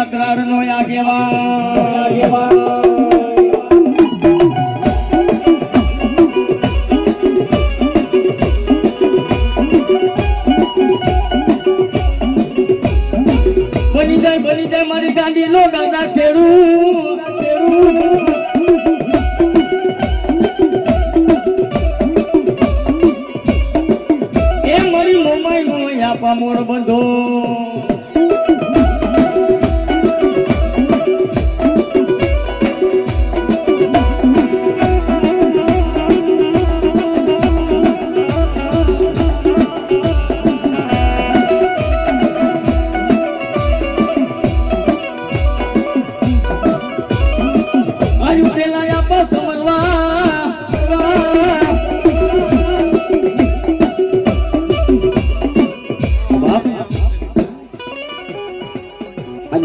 ગાત્રાળનો આગેવાન બની જાય મારી ગાંડી નો ગાતા છેડું એ મારી મોમાઈ નો આપા મોર બંધો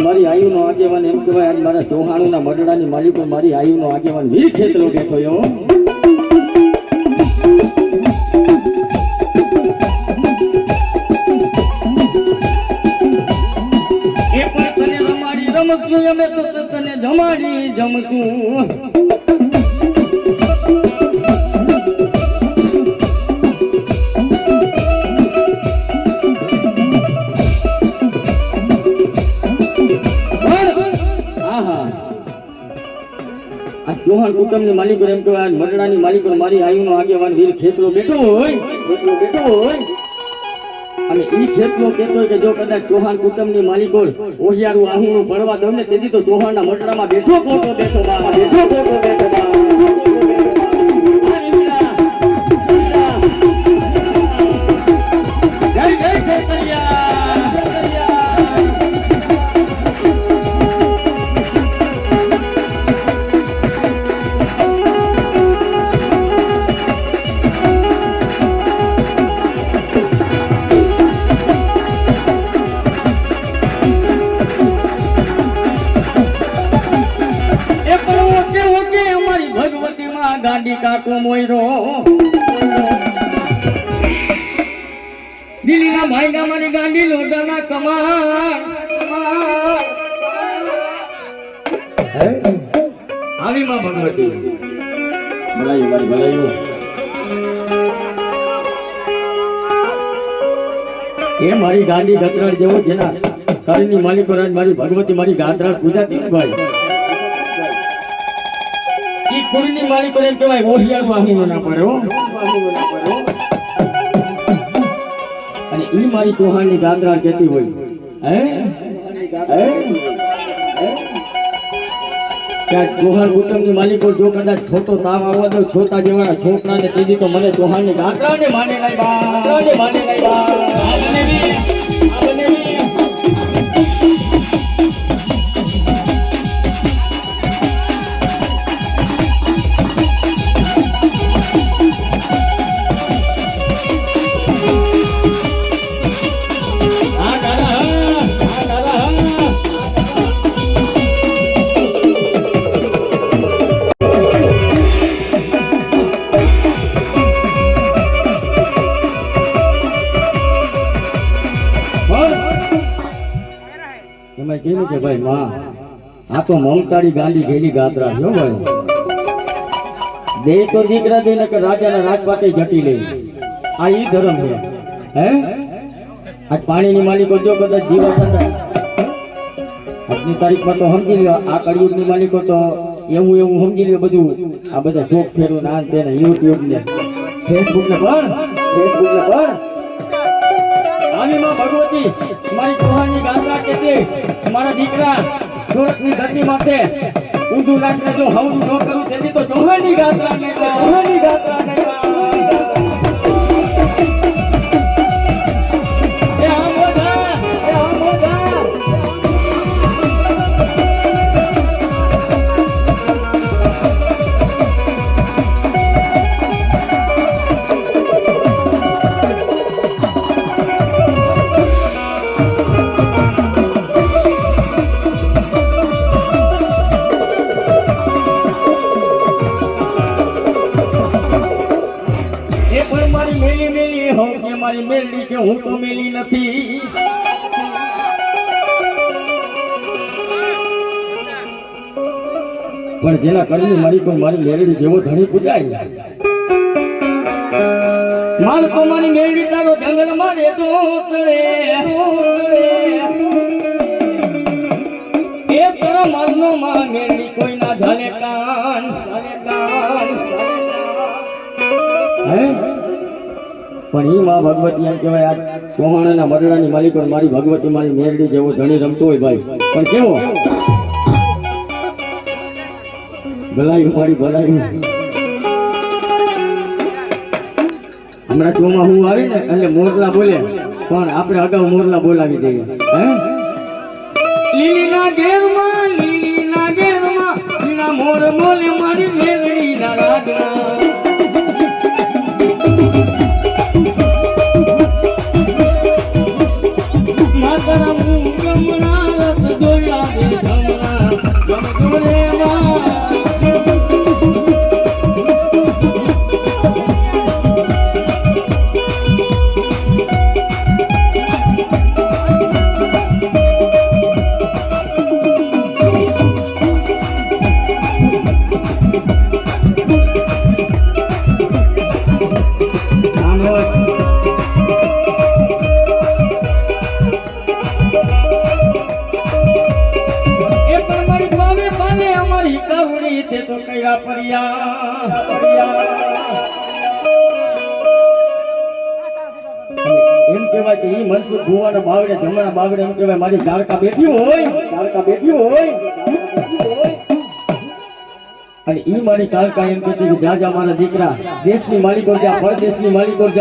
મારી આયુ નો આગેવાન એમ કહેવાય આજ મારા ચૌહાણું ના મરડાની માલિકો મારી આયુ નો આગેવાન વીર ખેતરો બેઠો યો એ પણ તને રમાડી રમતું અમે તો તને જમાડી જમતું ચૌહાણ કુટુંબ ની માલિકો એમ કહેવાય મરડાની માલિકો મારી આયુ નો આગેવાન વીર ખેતરો બેઠો હોય અને ઈ ખેતરો કહેતો હોય કે જો કદાચ ચૌહાણ કુટુંબ ની માલિકો હોશિયારું આહુનું પડવા દઉં ને તેથી તો ચૌહાણ ના મરડામાં બેઠો કોટો બેઠો ગાંડી કાકો મોયરો દિલ્હીના ભાઈગા મારી ગાંડી લોડાના કમાલ આવી માં ભગવતી ભલાયું મારી ભલાયું એ મારી ગાંડી ગતરાળ જેવો જેના કાળની માલિકો રાજ મારી ભગવતી મારી ગાત્રાળ પૂજાતી ભાઈ કુળની માલિકો એમ કહેવાય હોશિયારું આહુનો ના પડે હો અને ઈ મારી ચૌહાણની ગાત્રાળ કહેતી હોય ત્યાં ચૌહાણ કુટુંબની માલિકો જો કદાચ છોટો તાવ આવવા દો છોટા જેવા છોકરાને તેજી તો મને ચૌહાણની ગાત્રાળને માને કે ભાઈ માં આ તો મમતાળી ગાંડી ગેલી ગાત્રા છે ભાઈ દે તો દીકરા દે ને કે રાજાના રાજપાટે જટી લે આ ઈ ધર્મ છે આજ પાણીની માલિકો જો કદાચ જીવા થતા આજની તારીખમાં તો સમજી લ્યો આ કળિયુગની માલિકો તો એવું સમજી લ્યો બધું આ બધા શોખ ફેરવું ના તેને યુટ્યુબ ને ફેસબુક ને પણ આવી માં ભગવતી મારી ચૌહાણની ગાત્રા કહેતી મારા દીકરા સુરતની ધરતી માટે ઊંધું લાગને જો હવનું ન કરું તેથી તો ચૌહાણની ગાત્રા ને મારી મેલડી કે હું તો મેલી નથી પણ જેના કર્મની મારી કોઈ મારી મેરડી જેવો ધણી પૂજાય માલકો મારી મેરડી તારો જંગલ મારે તોતળે એ તારા મારનો માં મેરડી કોઈ ના ઝાલે કાન હે પણ ઈ માં ભગવતી એમ કહેવાય આ ચૌહાણના મરડાની માલિકો મારી ભગવતી મારી મેરડી જેવો ધણી રમતો હોય ભાઈ પણ કેવો ભલાયું મારી ભલાયું હમણાં ચોમાં હું આવી ને એટલે મોરલા બોલે પણ આપણે અગાઉ મોરલા બોલાવી દઈએ હે લીલીના ઘેરમાં લીના મોર મોલે મારી મેરડી ના રાગના માતારા મું ગમના રસ જોયા દે ધમના ગમતો રે એમ કહેવાય કે ઈ મનસુખ ભુવાના બાવડે જમણા બાવડે એમ કહેવાય મારી ઝાડકા બેઠી હોય અને ઈ મારી કાળકા એમ કહેતી કે જા મારા દીકરા દેશની માલિકો જ્યાં પરદેશની માલિકો